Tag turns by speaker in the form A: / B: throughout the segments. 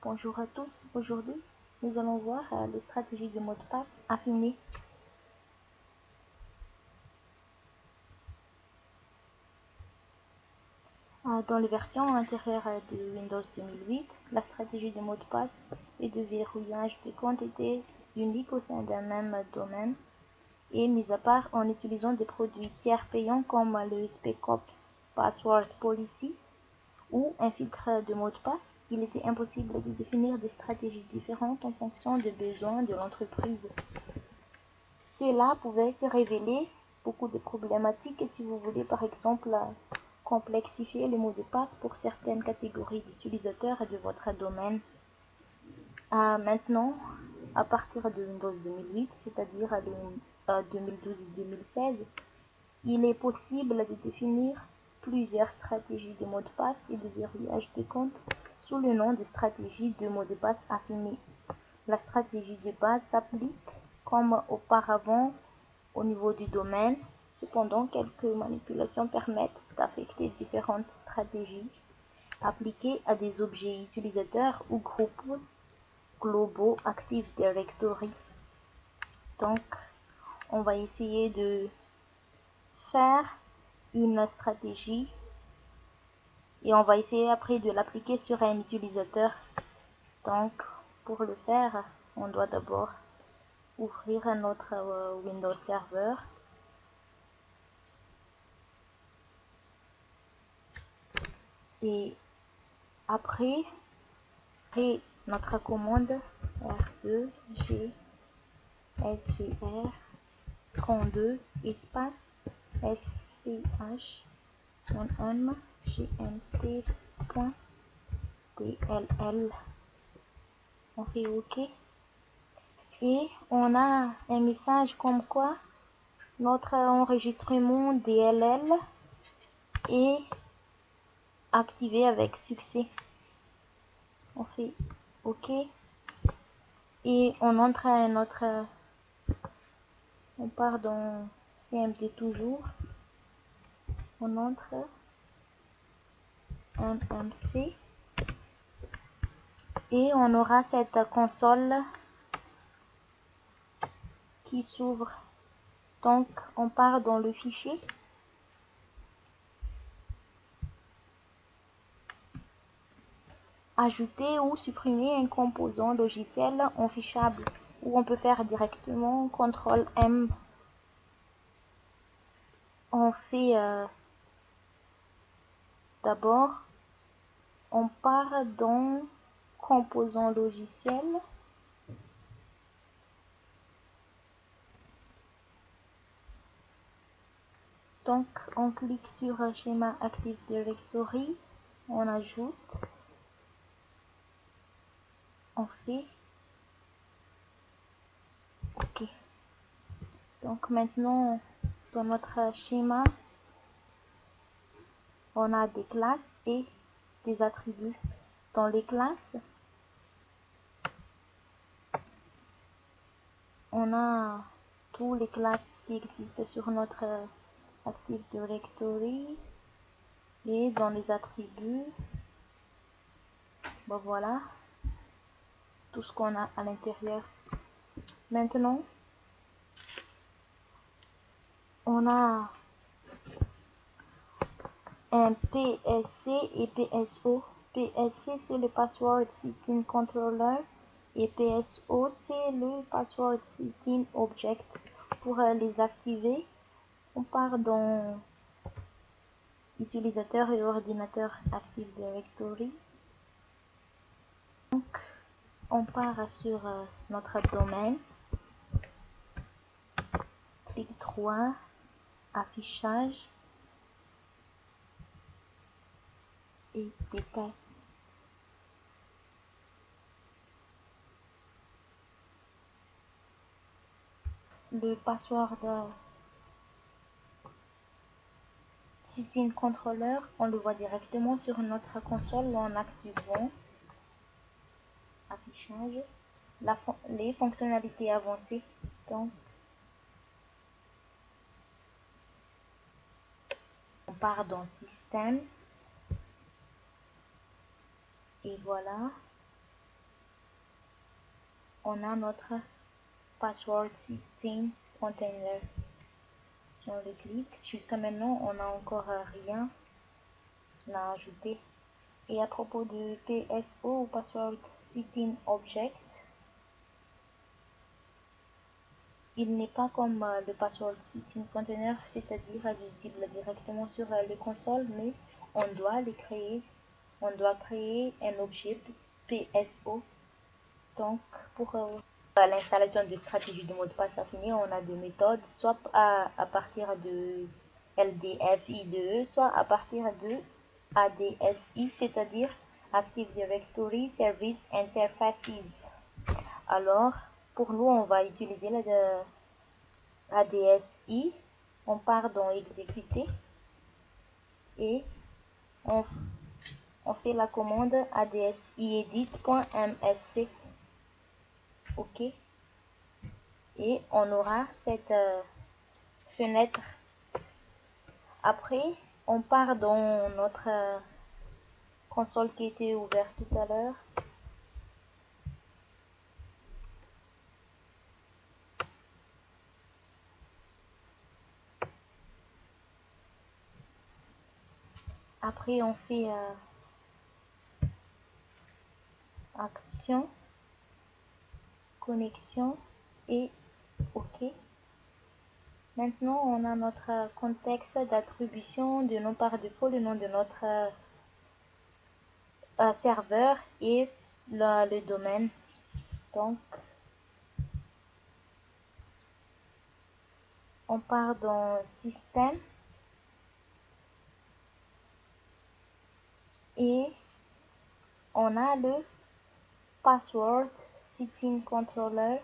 A: Bonjour à tous, aujourd'hui nous allons voir les stratégies de mot de passe affinées. Dans les versions antérieures de Windows 2008, la stratégie de mot de passe et de verrouillage des comptes était unique au sein d'un même domaine et mise à part en utilisant des produits tiers payants comme le SpecOps Password Policy ou un filtre de mot de passe. Il était impossible de définir des stratégies différentes en fonction des besoins de l'entreprise. Cela pouvait se révéler beaucoup de problématiques si vous voulez par exemple complexifier les mots de passe pour certaines catégories d'utilisateurs de votre domaine. Maintenant, à partir de Windows 2008, c'est-à-dire 2012 et 2016, il est possible de définir plusieurs stratégies de mots de passe et de verrouillage des comptes sous le nom de stratégie de mots de passe affinée. La stratégie de base s'applique comme auparavant au niveau du domaine. Cependant, quelques manipulations permettent d'affecter différentes stratégies appliquées à des objets utilisateurs ou groupes globaux Active Directory. Donc, on va essayer de faire une stratégie et on va essayer après de l'appliquer sur un utilisateur. Donc, pour le faire, on doit d'abord ouvrir notre Windows Server et après notre commande R2 G SVR 32 espace SCH MM GMT.dll. On fait OK et on a un message comme quoi notre enregistrement DLL est activé avec succès. On fait OK et on entre à notre on part dans CMD toujours, on entre MMC et on aura cette console qui s'ouvre. Donc on part dans le fichier ajouter ou supprimer un composant logiciel en fichable, ou on peut faire directement CTRL M. On fait d'abord on part dans composant logiciel donc on clique sur schéma Active Directory, on ajoute, on fait OK. Donc maintenant dans notre schéma on a des classes et des attributs. Dans les classes on a tous les classes qui existent sur notre Active Directory et dans les attributs bon, voilà tout ce qu'on a à l'intérieur. Maintenant on a un PSC et PSO. PSC c'est le Password Setting Controller et PSO c'est le Password Setting Object. Pour les activer, on part dans utilisateur et ordinateur Active Directory. Donc on part sur notre domaine, clic droit, affichage et détail. Le password Setting Controller, on le voit directement sur notre console en activant affichage les fonctionnalités avancées. Donc on part dans système et voilà on a notre password setting container. Si on le clique, jusqu'à maintenant, on n'a encore rien à ajouter. Et à propos de PSO ou Password Setting Object, il n'est pas comme le Password Setting Container, c'est-à-dire visible directement sur le console, mais on doit le créer. On doit créer un objet PSO. Donc, pour l'installation de stratégie de mot de passe affiné, on a deux méthodes, soit à partir de LDF-IDE, soit à partir de ADSI, c'est-à-dire Active Directory Service Interfaces. Alors, pour nous, on va utiliser ADSI. On part dans Exécuter et on fait la commande adsiedit.msc. OK. Et on aura cette fenêtre. Après, on part dans notre console qui était ouverte tout à l'heure. Après, on fait action, connexion et OK. Maintenant, on a notre contexte d'attribution de nom par défaut, le nom de notre serveur et le domaine. Donc, on part dans Système et on a le Password Setting Controller.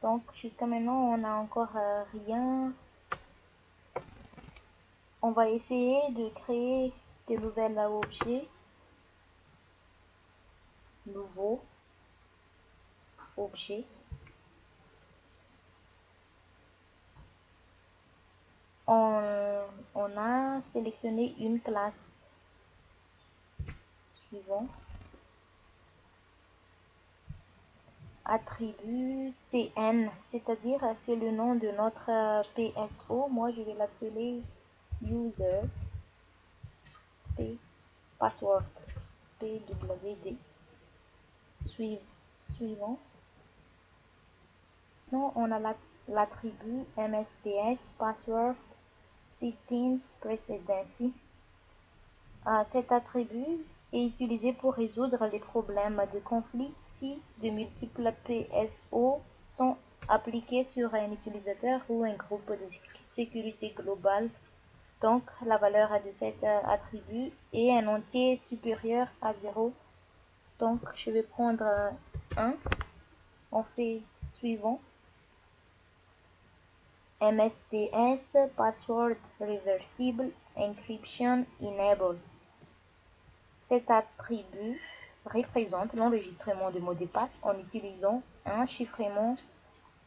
A: Donc, jusqu'à maintenant, on n'a encore rien. On va essayer de créer de nouveaux objets. Nouveau objet. On a sélectionné une classe. Suivant. Attribut CN, c'est-à-dire c'est le nom de notre PSO. Moi, je vais l'appeler user P password PWD. Suivant. Non, on a l'attribut MSPS password settings precedency. Cet attribut est utilisé pour résoudre les problèmes de conflit si de multiples PSO sont appliqués sur un utilisateur ou un groupe de sécurité globale. Donc, la valeur de cet attribut est un entier supérieur à 0. Donc, je vais prendre 1. On fait suivant. MSTS Password Reversible Encryption Enable. Cet attribut représente l'enregistrement de mots de passe en utilisant un chiffrement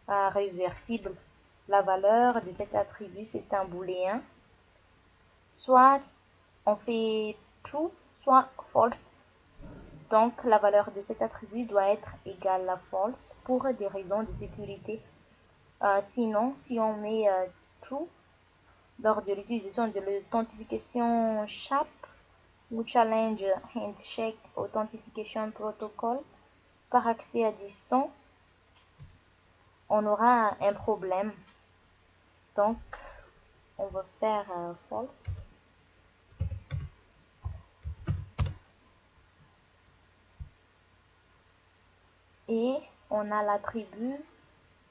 A: réversible. La valeur de cet attribut, c'est un booléen. Soit on fait true, soit false. Donc, la valeur de cet attribut doit être égale à false pour des raisons de sécurité. Sinon, si on met true lors de l'utilisation de l'authentification SHAP ou Challenge Handshake Authentication Protocol par accès à distance, on aura un problème. Donc, on va faire false. Et on a l'attribut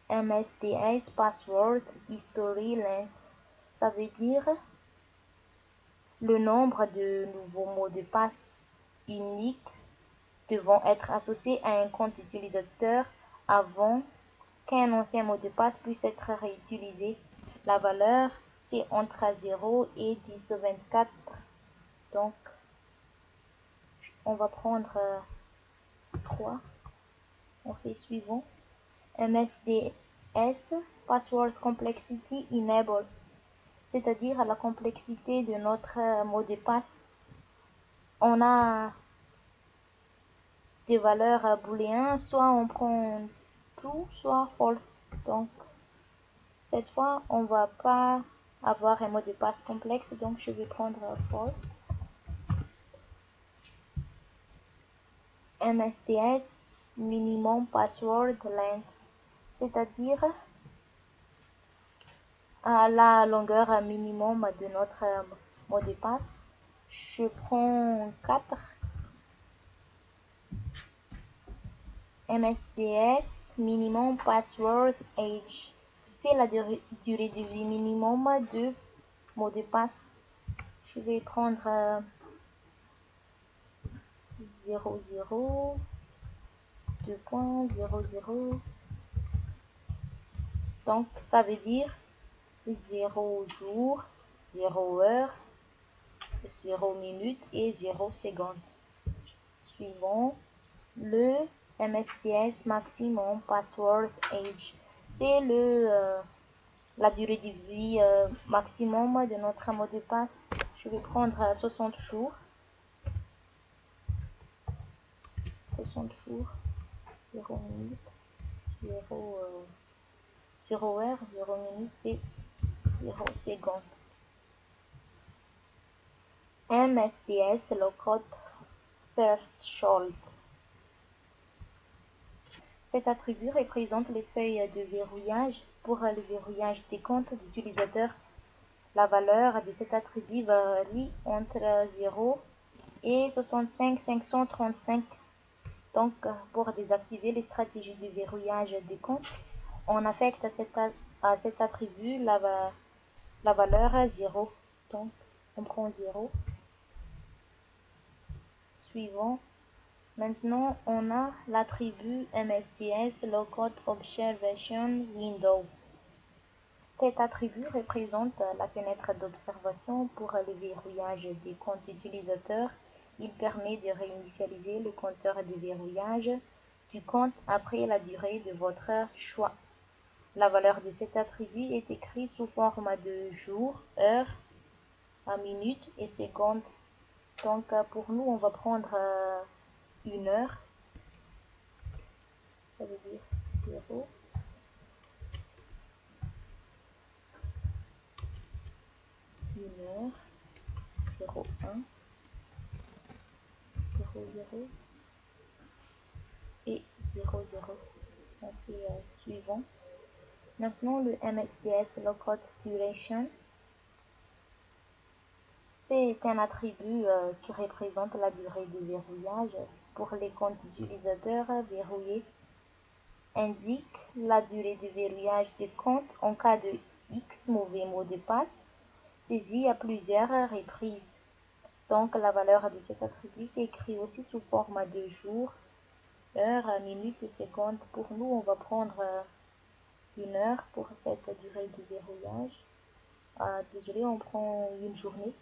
A: MSTS Password History Length. Ça veut dire le nombre de nouveaux mots de passe uniques devant être associés à un compte utilisateur avant qu'un ancien mot de passe puisse être réutilisé. La valeur, c'est entre 0 et 1024. Donc, on va prendre 3. On fait suivant. MSDS, Password Complexity Enable, c'est-à-dire la complexité de notre mot de passe. On a des valeurs booléennes, soit on prend true, soit false. Donc, cette fois, on va pas avoir un mot de passe complexe, donc je vais prendre false. MSTS, minimum password length, c'est-à-dire la longueur minimum de notre mot de passe. Je prends 4. MSTS, minimum password age, c'est la durée de vie minimum de mot de passe. Je vais prendre 00, 2.00. Donc, ça veut dire 0 jour, 0 heure, 0 minute et 0 seconde. Suivant, le MSTS maximum password age, c'est la durée de vie maximum de notre mot de passe. Je vais prendre 60 jours. 60 jours, 0 minute, 0 heure, 0 minute et 0 seconde. MSTS Lookup Threshold. Cet attribut représente les seuils de verrouillage. Pour le verrouillage des comptes d'utilisateurs, la valeur de cet attribut varie entre 0 et 65 535. Donc, pour désactiver les stratégies de verrouillage des comptes, on affecte à cet attribut la valeur 0. Donc, on prend 0. Suivant. Maintenant, on a l'attribut MSTS Lookup Observation Window. Cet attribut représente la fenêtre d'observation pour le verrouillage des comptes utilisateurs. Il permet de réinitialiser le compteur de verrouillage du compte après la durée de votre choix. La valeur de cet attribut est écrite sous forme de jour, heure, minute et seconde. Donc pour nous, on va prendre 1 heure. Ça veut dire 0. 1 heure, 0, 1, 0, 0 et 0, 0. On fait suivant. Maintenant, le MSTS Lookup Duration, c'est un attribut qui représente la durée de verrouillage pour les comptes utilisateurs verrouillés. Indique la durée de verrouillage des comptes en cas de X mauvais mot de passe saisi à plusieurs reprises. Donc, la valeur de cet attribut s'écrit aussi sous forme de jour, heure, minute et seconde. Pour nous, on va prendre 1 heure pour cette durée de verrouillage. Désolé, on prend une journée.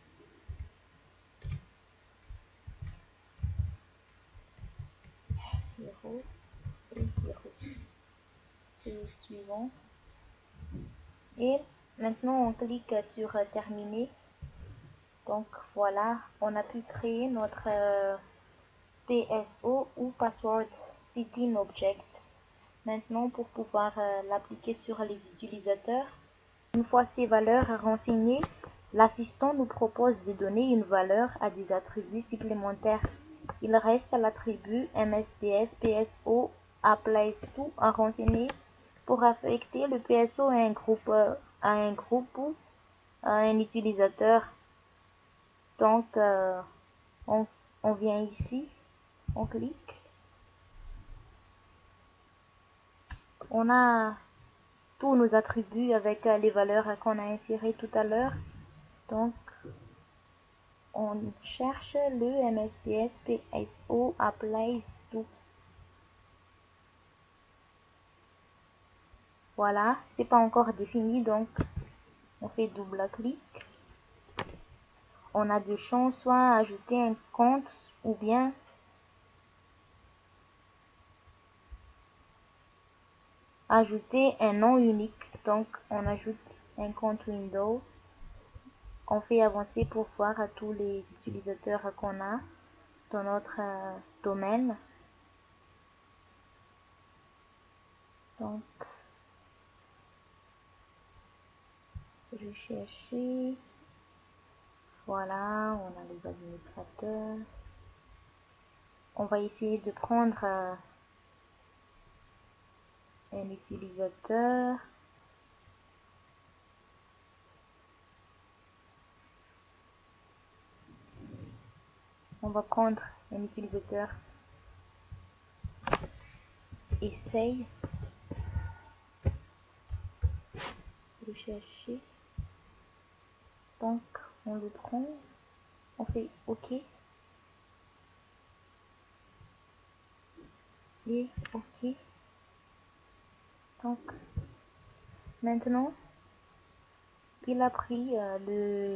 A: 0 et 0. Et suivant. Et maintenant, on clique sur terminer. Donc voilà, on a pu créer notre PSO ou Password Setting Object. Maintenant, pour pouvoir l'appliquer sur les utilisateurs, une fois ces valeurs renseignées, l'assistant nous propose de donner une valeur à des attributs supplémentaires. Il reste l'attribut MSTS PSO Applies To à renseigner pour affecter le PSO à un groupe ou à un utilisateur. Donc, on vient ici, on clique. On a tous nos attributs avec les valeurs qu'on a insérées tout à l'heure. Donc, on cherche le MSTS PSO Applies To. Voilà, c'est pas encore défini, donc on fait double clic. On a deux champs, soit ajouter un compte ou bien ajouter un nom unique. Donc on ajoute un compte Windows. On fait avancer pour voir à tous les utilisateurs qu'on a dans notre domaine. Donc, je vais chercher. Voilà, on a les administrateurs. On va essayer de prendre un utilisateur. On va prendre un utilisateur. Essaye de chercher. Donc, on le prend. On fait OK. Et OK. Donc, maintenant, il a pris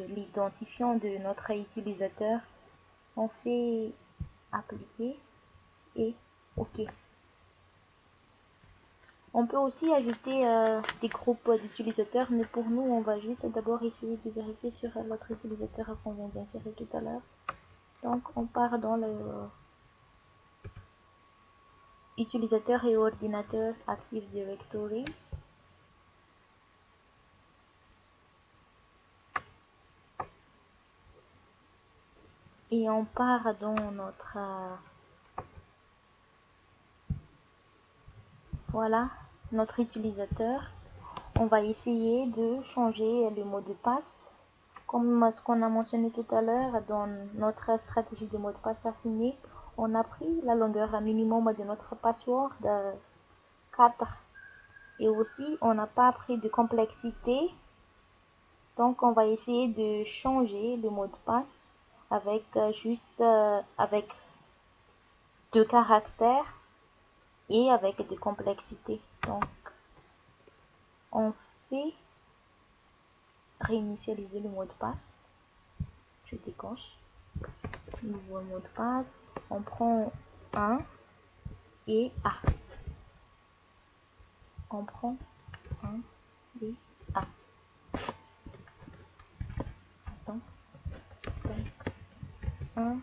A: l'identifiant de notre utilisateur. On fait appliquer et OK. On peut aussi ajouter des groupes d'utilisateurs, mais pour nous, on va juste d'abord essayer de vérifier sur l'autre utilisateur qu'on vient d'insérer tout à l'heure. Donc, on part dans le utilisateur et ordinateur Active Directory. Et on part dans notre voilà, notre utilisateur. On va essayer de changer le mot de passe. Comme ce qu'on a mentionné tout à l'heure, dans notre stratégie de mot de passe affiné, on a pris la longueur minimum de notre password 4. Et aussi, on n'a pas pris de complexité. Donc, on va essayer de changer le mot de passe avec juste avec 2 caractères et avec de complexité. Donc, on fait réinitialiser le mot de passe. Je décoche. Nouveau mot de passe. On prend 1 et A. On prend 1 et A. Attends. Donc, 1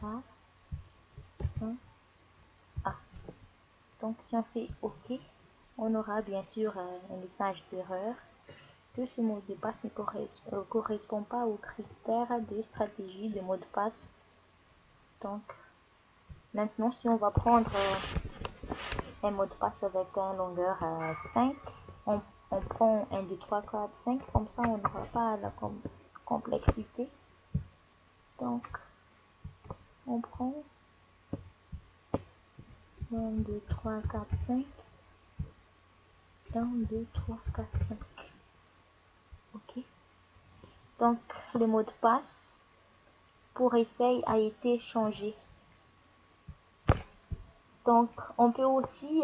A: A. 1 A. Donc, si on fait OK, on aura bien sûr un message d'erreur que ce mot de passe ne correspond pas aux critères de stratégie de mot de passe. Donc, maintenant, si on va prendre un mot de passe avec une longueur 5, on prend 1, 2, 3, 4, 5, comme ça on n'aura pas la complexité. Donc, on prend 1, 2, 3, 4, 5, 1, 2, 3, 4, 5. OK. Donc, le mot de passe pour essayer a été changé. Donc, on peut aussi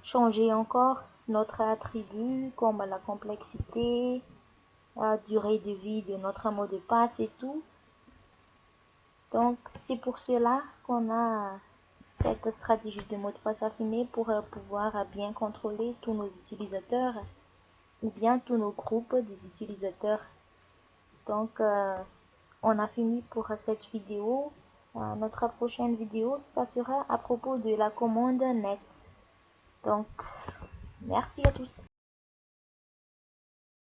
A: changer encore notre attribut comme la complexité, la durée de vie de notre mot de passe et tout. Donc, c'est pour cela qu'on a cette stratégie de mot de passe affiné pour pouvoir bien contrôler tous nos utilisateurs ou bien tous nos groupes des utilisateurs. Donc, on a fini pour cette vidéo. Notre prochaine vidéo, ça sera à propos de la commande net. Donc, merci à tous.